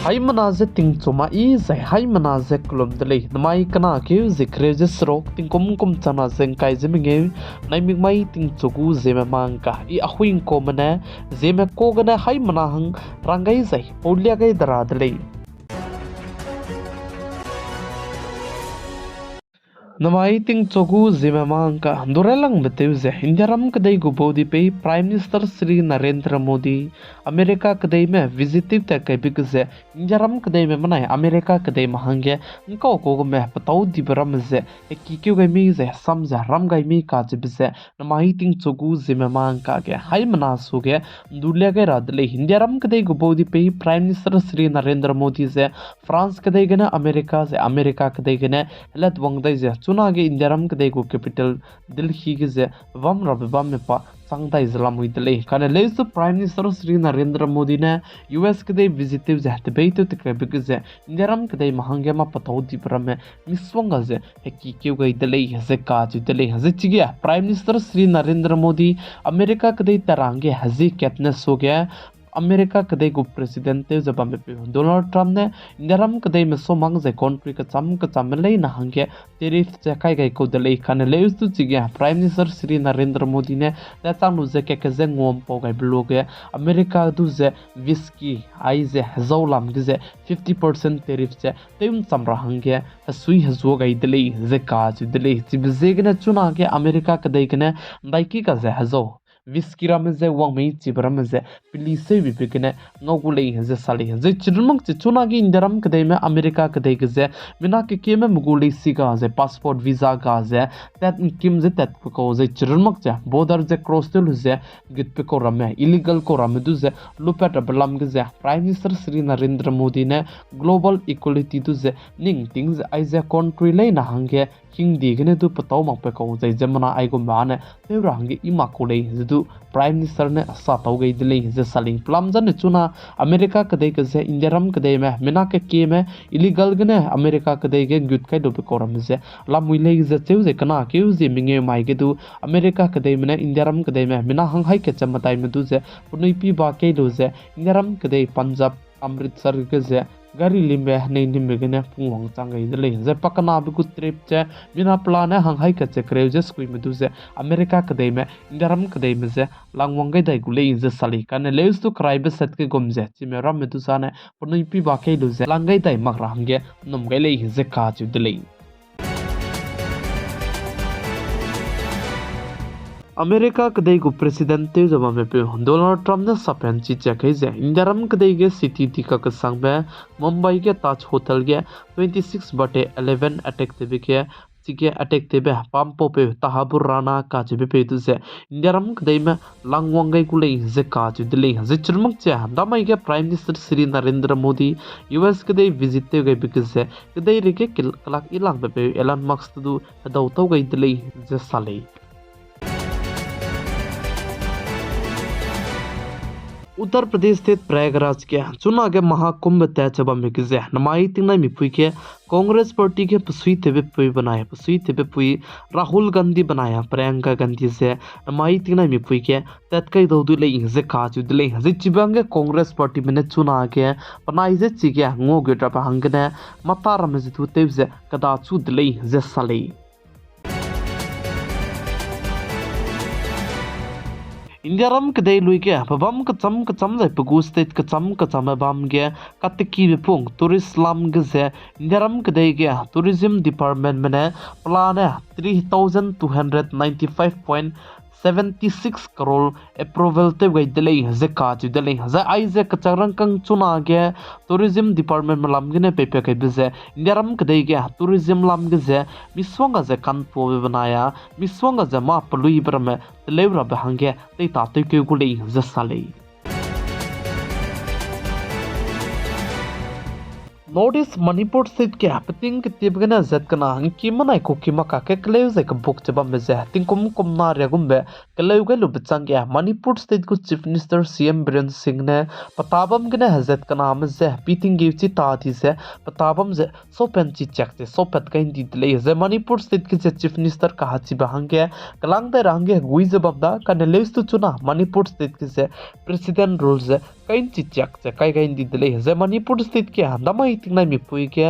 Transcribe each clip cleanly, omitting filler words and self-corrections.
hai manaze ting choma I zai hai manaze klom dele namai kana ke zikre je srok ting kum chana zeng kai je minge nai mi mai ting chogu je ma mang ka I ahuing ko mana je ma ko gana hai manahang rangai zai polya gai dara dele namai ting chogu zima mangka durelang beteuze indiaram kadai gubodi pe prime minister Sri Narendra Modi America kadai me visitive ta kai bigze indiaram kadai me manai America kadai mahangge ko ko me patau di baram ze ekikyu gai mi ze samza ram gai mi ka jibze namai ting chogu zima mangka ge hai mana su ge dulya gai radle indiaram kadai gubodi pe prime minister Sri Narendra Modi ze France kadai gena America kadai gena lat wangdai ze चुनागे इंडियारम कदे को capital Delhi के जे वम रबम में पा संगता इस्लाम हुई तले खाने लेस तो प्राइम मिनिस्टर श्री नरेंद्र मोदी ने यूएस कदे विजिटिव जहते बेइतो तक बिकज इंडियारम कदे महंगे मा पताउ दिपरम में मिसवंगा जे की क्यों गई तले हजे काज तले हजे चिगे prime minister Shri Narendra Modi America कदे तरांगे हजे कैटनेस हो गया अमेरिका कदे को प्रेसिडेंट जब में पे डोनाल्ड ट्रम्प ने इंडियारम कदे में सो मंग जे कंट्री का चम ले ना हंगे टेरिफ चकाई गई को दले खाने ले उस चिगे प्राइम मिनिस्टर श्री नरेंद्र मोदी ने चांगु जे के जे ngom po gai blog America दु जे विस्की आई जे हजौलाम जे 50% टेरिफ जे तेम समरा हंगे सुई हजो गई दले जे काज दले जिबजे गने चुना के अमेरिका कदे गने दाइकी का जे हजो विस्किरा में जे वांग में चिबरा में जे पुलिस भी बिकने ngogule जे साली जे चिरमंग चुना के इंदरम कदे में अमेरिका कदे जे बिना के में मुगुले सिगा जे पासपोर्ट वीजा का जे तात किम जे तात को जे चिरमंग जे बॉर्डर जे क्रॉस तो जे गित पे को रमे इलीगल को रमे दु जे लुपेट बलम के जे प्राइम मिनिस्टर श्री नरेंद्र मोदी ने ग्लोबल इक्वालिटी दु जे निंग थिंग जे आई जे कंट्री ले ना हंगे हिंदी गने दु पताव मक पे को जे जमना आई को माने तेरा हंगे इमा को ले जदु प्राइम मिनिस्टर ने सा तौ गई दिले जे सालिंग प्लम जन चुना अमेरिका कदे के जे इंडियारम कदे में मिना के में इलीगल गने अमेरिका कदे के गुट kai do पे कोरम जे ला मुइले जे चेउ जे कना के जे मिंगे माइ के दु अमेरिका कदे में इंडियारम कदे में मिना हंग हाई के चमताई में दु जे पुनई पी बा के दु जे इंडियारम कदे पंजाब अमृतसर के जे गाड़ी लिम्बे नहीं निम्बे गने पुंग चांगई दले जे पकना बिकु ट्रिप जे बिना प्लान हंग हाई के जे क्रेव जे स्कुई में दु जे अमेरिका कदे में इंडियारम कदे में जे लांगवंगै दाइ गुले जे साली काने लेस तो क्राइबे सेट के गमजे चिमेरा में दु साने पुनई पी बाके दु जे लांगै दाइ मगरा हंगे नमगै ले जे काजु दले अमेरिका कदे को प्रेसिडेंट जब में पे डोनाल्ड ट्रम्प ने सपेन ची चखे जे इंडियारम कदे के सिटी दिका के संग में मुंबई के ताज होटल के 26/11 अटैक ते के चिके अटैक ते बे पंपो पे तहाबुर राणा का जे पे तु से इंडियारम कदे में लांगवंगै कुले जे का जे दिले जे चुरमक जे दमाई के prime minister Shri Narendra Modi US कदे विजिट ते गए बिकज से कदे रे के कलाक इलाक पे एलन मस्क दु दौ तो गई दिले जे साले उत्तर प्रदेश स्थित प्रयागराज के चुना के महाकुंभ तय चबा में गिजे नमाई तिंगना मिपुई के कांग्रेस पार्टी के पसुई तेबे पुई बनाया पसुई तेबे पुई राहुल गांधी बनाया प्रियंका गांधी से नमाई तिंगना मिपुई के तत्कई दौदु ले जे काजु दिले जे चिबांगे कांग्रेस पार्टी में चुना के बनाई जे चिगे ngो गे ड्रप हंगने मतार में जे तुते जे कदा चु दिले जे साले इंडियारम कदे लुई के बम कचम ले पगु स्टेट कचम बम गे कतकी बेपुंग टूरिस्ट लाम गे इंडियारम कदे गे टूरिज्म डिपार्टमेंट में प्लान 3295.76 करोड़ अप्रूवल ते गई दिले जे काज दिले जे आई जे कचरंग कंग चुना गे टूरिज्म डिपार्टमेंट में लाम गे पेपे के बिजे इंडियारम कदे गे टूरिज्म लाम गे मिसवंगा जे कान पो बनाया मिसवंगा जे मा पलुई ब्रम लेवरा बहंगे ते ताते के गुले जे साले नॉर्थ ईस्ट मणिपुर स्टेट के हपतिंग के तिबगना जत कना हंकी मनाई को किमा का के क्लेव जे बुक जबा में जे तिंकुम कुमना रेगुम्बे क्लेव के लुबचंग के मणिपुर स्टेट को chief minister CM Birendra Singh ने पताबम गने हजत कना में जे पीटिंग गिवची ताथी से पताबम जे सोपेन ची चेक से सोपत कहीं दी ले जे मणिपुर स्टेट के चीफ मिनिस्टर का हाची बहंगे कलांग दे रहंगे गुई जबदा कने लेस तो चुना मणिपुर स्टेट के president rule kain chi chak che kai kain di dele ze Manipur state ke damai ting nai mi pui ke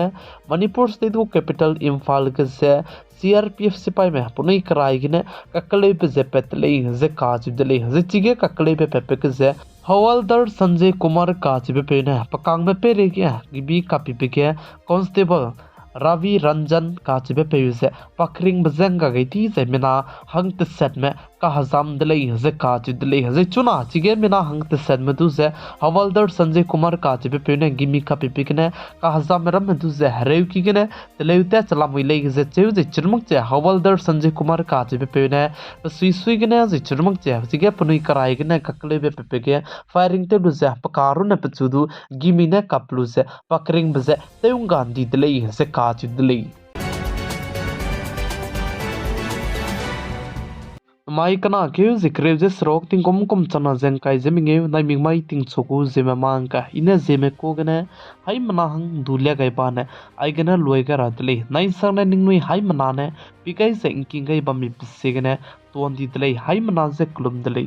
Manipur state ko capital Imphal ke ze CRPF सिपाही में पुनः कराई गिने ककले पे जे पेतले जे काज दले जे चिगे ककले पे पेपे के जे हवालदार संजय कुमार काज पे ने पकांग में पे रे गया गिबी कापी पे के constable Ravi Ranjan kachibe peyuse pakring bzenga gaiti ze mina hang te set me ka hazam dele ze kachi dele ze chuna chige mina hang te set me tu ze hawaldar Sanjay Kumar kachibe peyne gimi ka pipikne ka hazam ram me tu ze harew kigene teleute chalam ile ze cheu ze chirmuk che hawaldar Sanjay Kumar kachibe peyne sui sui gene ze chirmuk che chige punui karai gene kakle be pepege firing te du ze pakaru ne pechudu gimi ne kaplu ze pakring bze teungan di dele ze काज दले mai kana ke zikre je srok ting kom chana jeng kai jeminge nai mingmai ting choku jema mang ka ina jeme ko gane hai mana hang dulya gai pa ne ai gana loi ga radle nai sang na ning nui hai mana ne pikai se inking gai bami pisse gane ton di dle hai mana je klum dle